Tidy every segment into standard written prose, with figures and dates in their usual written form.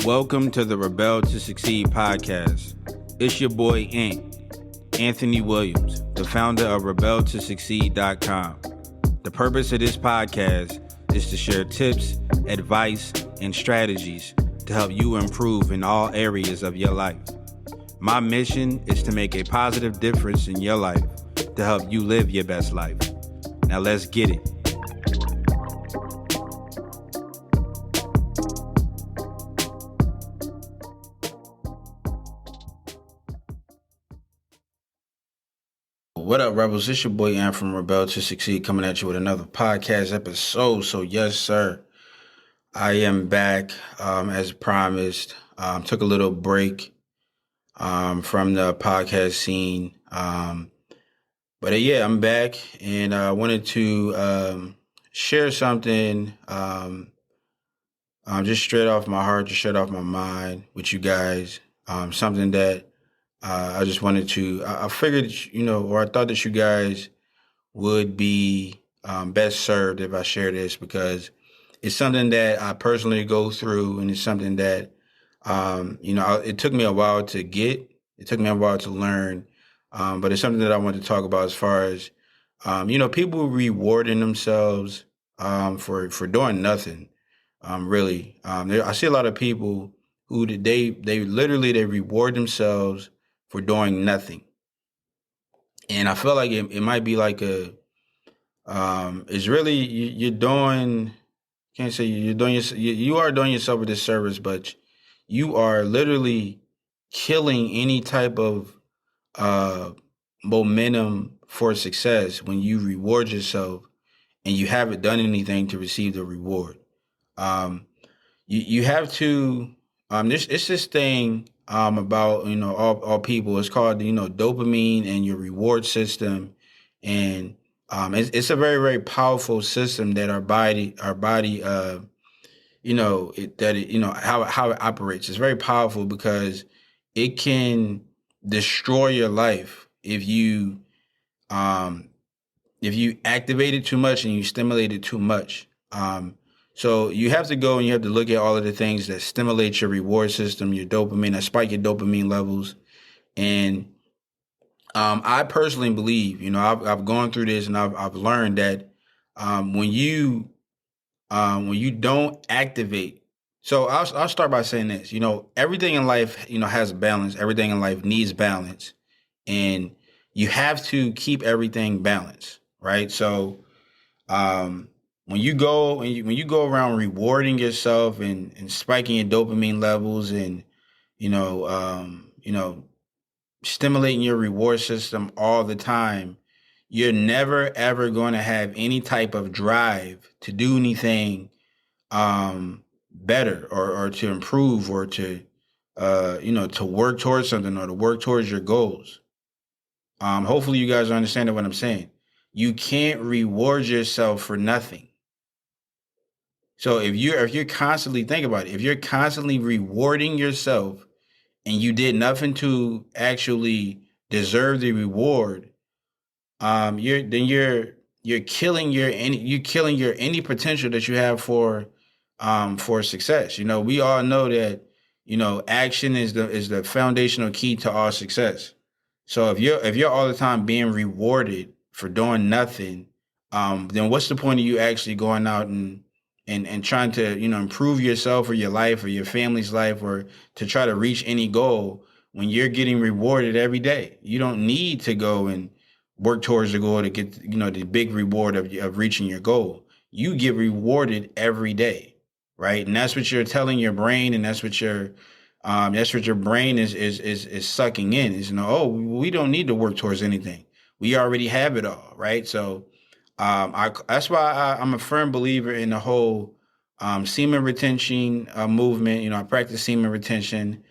Welcome to the Rebel to Succeed podcast. It's your boy Anthony Williams, the founder of rebeltosucceed.com. The purpose of this podcast is to share tips, advice, and strategies to help you improve in all areas of your life. My mission is to make a positive difference in your life to help you live your best life. Now let's get it. What up, Rebels? It's your boy Ant from Rebel to Succeed coming at you with another podcast episode. So yes, sir, I am back as promised. Took a little break from the podcast scene. But yeah, I'm back and I wanted to share something just straight off my heart, just straight off my mind with you guys. Something that I just wanted to, I figured, or I thought that you guys would be best served if I share this, because it's something that I personally go through, and it's something that, it took me a while to get. It took me a while to learn, but it's something that I want to talk about as far as, people rewarding themselves for doing nothing, really. I see a lot of people who they reward themselves for doing nothing. And I feel like it might be like it's really, you're doing, can't say you're doing, you are doing yourself a disservice, but you are literally killing any type of momentum for success when you reward yourself and you haven't done anything to receive the reward. You have to, it's this thing about, all people. It's called, dopamine and your reward system. And it's a very, very powerful system that our body, how it operates. It's very powerful because it can destroy your life if you activate it too much and you stimulate it too much. So you have to go and you have to look at all of the things that stimulate your reward system, your dopamine, that spike your dopamine levels. And I personally believe, I've gone through this and I've learned that when you don't activate. So I'll start by saying this. Everything in life, has a balance. Everything in life needs balance, and you have to keep everything balanced, right? So when you go around rewarding yourself and spiking your dopamine levels and stimulating your reward system all the time, you're never ever going to have any type of drive to do anything better or to improve or to to work towards something or to work towards your goals. Hopefully you guys are understanding what I'm saying. You can't reward yourself for nothing. So if you're constantly, think about it, if you're constantly rewarding yourself and you did nothing to actually deserve the reward, you're killing your any potential that you have for success. We all know that action is the foundational key to all success. So if you're all the time being rewarded for doing nothing, then what's the point of you actually going out and trying to, improve yourself or your life or your family's life or to try to reach any goal when you're getting rewarded every day? You don't need to go and work towards the goal to get, the big reward of reaching your goal. You get rewarded every day, right? And that's what you're telling your brain, and that's what your brain is sucking in. Is we don't need to work towards anything. We already have it all, right? So that's why I'm a firm believer in the whole semen retention movement. I practice semen retention.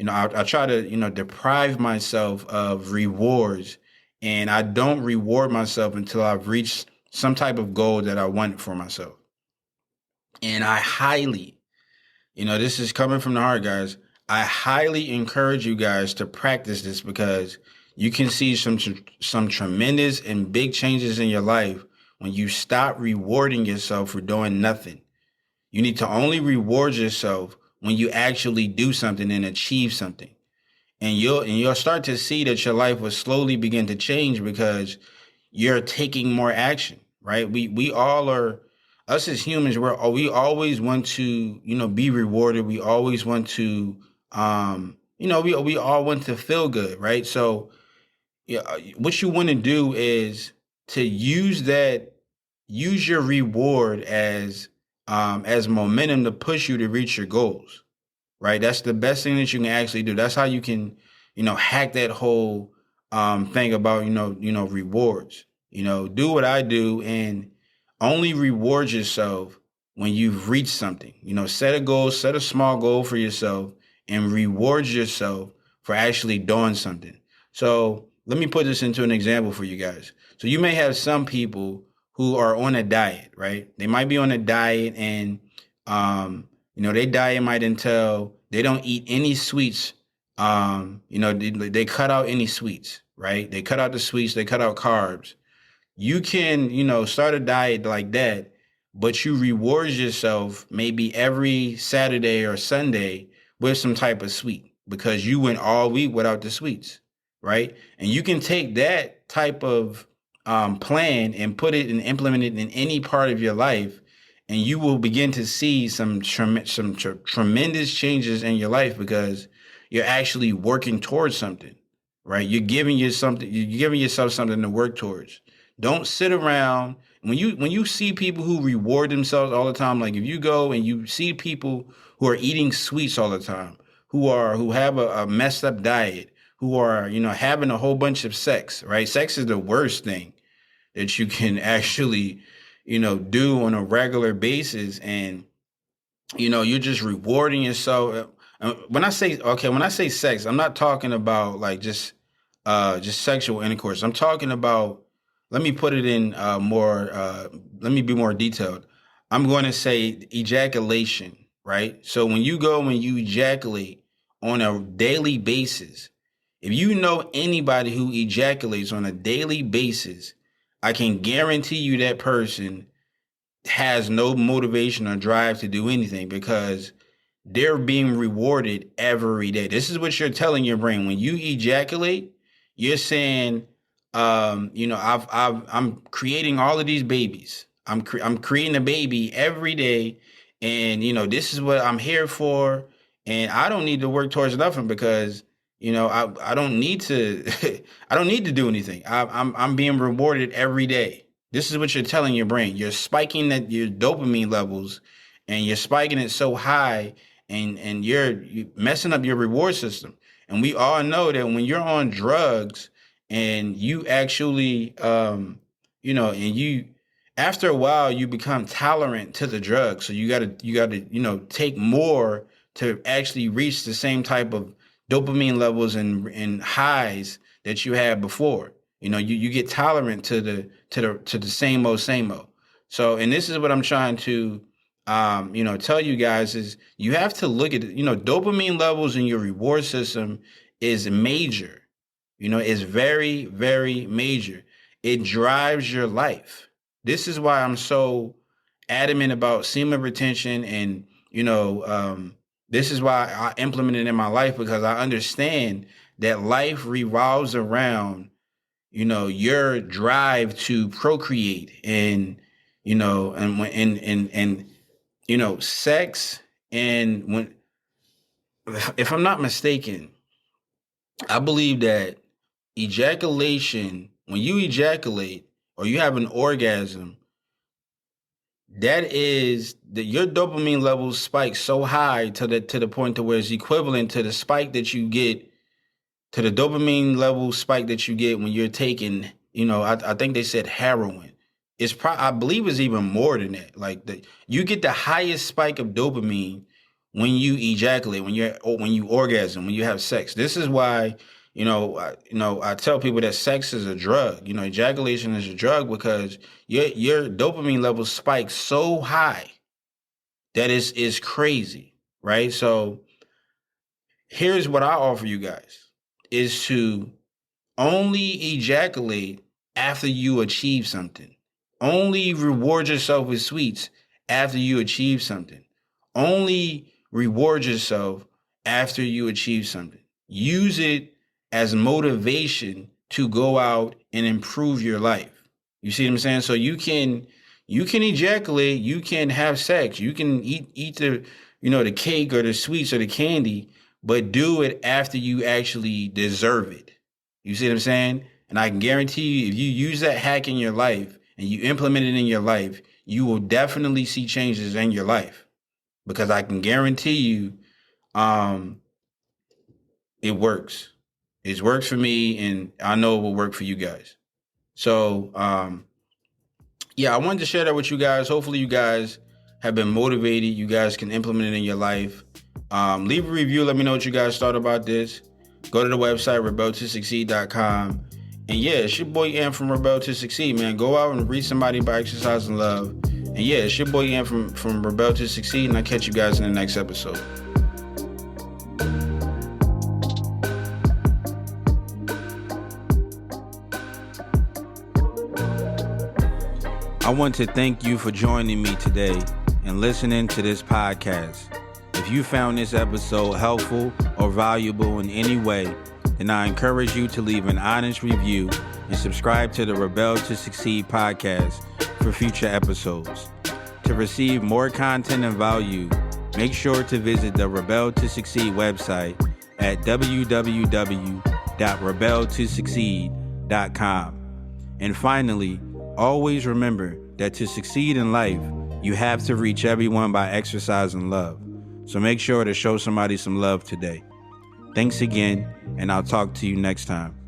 I try to, deprive myself of rewards, and I don't reward myself until I've reached some type of goal that I want for myself. And I highly, this is coming from the heart, guys. I highly encourage you guys to practice this because you can see some tremendous and big changes in your life when you stop rewarding yourself for doing nothing. You need to only reward yourself when you actually do something and achieve something. And you'll start to see that your life will slowly begin to change because you're taking more action, right? We all are, us as humans, we always want to, be rewarded. We always want to, we all want to feel good, right? So yeah, what you want to do is to use your reward as momentum to push you to reach your goals, right? That's the best thing that you can actually do. That's how you can, hack that whole thing about, rewards. Do what I do and only reward yourself when you've reached something. Set a goal, set a small goal for yourself and reward yourself for actually doing something. So let me put this into an example for you guys. So you may have some people who are on a diet, right? They might be on a diet and their diet might entail they don't eat any sweets. They cut out any sweets, right? They cut out the sweets, they cut out carbs. You can, start a diet like that, but you reward yourself maybe every Saturday or Sunday with some type of sweet because you went all week without the sweets, right? And you can take that type of plan and put it and implement it in any part of your life, and you will begin to see some tremendous changes in your life because you're actually working towards something, right? You're giving yourself something to work towards. Don't sit around when you see people who reward themselves all the time. Like if you go and you see people who are eating sweets all the time, who have a messed up diet, who are having a whole bunch of sex. Right, sex is the worst thing that you can actually do on a regular basis, and you're just rewarding yourself. When I say sex, I'm not talking about like just sexual intercourse. I'm talking about, let me put it in more let me be more detailed. I'm going to say ejaculation, right? So when you ejaculate on a daily basis, if you know anybody who ejaculates on a daily basis, I can guarantee you that person has no motivation or drive to do anything because they're being rewarded every day. This is what you're telling your brain. When you ejaculate, you're saying, I'm creating all of these babies. I'm creating a baby every day, and this is what I'm here for, and I don't need to work towards nothing because I don't need to I don't need to do anything. I'm being rewarded every day. This is what you're telling your brain. You're spiking your dopamine levels, and you're spiking it so high, and you're messing up your reward system. And we all know that when you're on drugs and you actually and you after a while you become tolerant to the drug. So you gotta take more to actually reach the same type of dopamine levels and highs that you had before. You get tolerant to the same old. So, and this is what I'm trying to tell you guys is you have to look at dopamine levels in your reward system is major. Is very, very major. It drives your life. This is why I'm so adamant about semen retention, and this is why I implement it in my life because I understand that life revolves around your drive to procreate, and sex. And when, if I'm not mistaken, I believe that ejaculation, when you ejaculate or you have an orgasm, that is that your dopamine levels spike so high to the point to where it's equivalent to the spike that you get, to the dopamine level spike that you get when you're taking, I think they said heroin. I believe it's even more than that. Like you get the highest spike of dopamine when you ejaculate, when you orgasm, when you have sex. This is why, I tell people that sex is a drug. Ejaculation is a drug because your dopamine levels spike so high that is crazy, right? So here's what I offer you guys is to only ejaculate after you achieve something. Only reward yourself with sweets after you achieve something. Only reward yourself after you achieve something. Use it as motivation to go out and improve your life. You see what I'm saying? So you can ejaculate, you can have sex, you can eat the the cake or the sweets or the candy, but do it after you actually deserve it. You see what I'm saying? And I can guarantee you, if you use that hack in your life and you implement it in your life, you will definitely see changes in your life. Because I can guarantee you, it works. It works for me, and I know it will work for you guys. So, yeah, I wanted to share that with you guys. Hopefully, you guys have been motivated. You guys can implement it in your life. Leave a review. Let me know what you guys thought about this. Go to the website, rebeltosucceed.com. And yeah, it's your boy Am from Rebel to Succeed, man. Go out and reach somebody by exercising love. And yeah, it's your boy Am from Rebel to Succeed, and I'll catch you guys in the next episode. I want to thank you for joining me today and listening to this podcast. If you found this episode helpful or valuable in any way, then I encourage you to leave an honest review and subscribe to the Rebel to Succeed podcast for future episodes. To receive more content and value, make sure to visit the Rebel to Succeed website at www.rebeltosucceed.com. And finally, always remember that to succeed in life, you have to reach everyone by exercising love. So make sure to show somebody some love today. Thanks again, and I'll talk to you next time.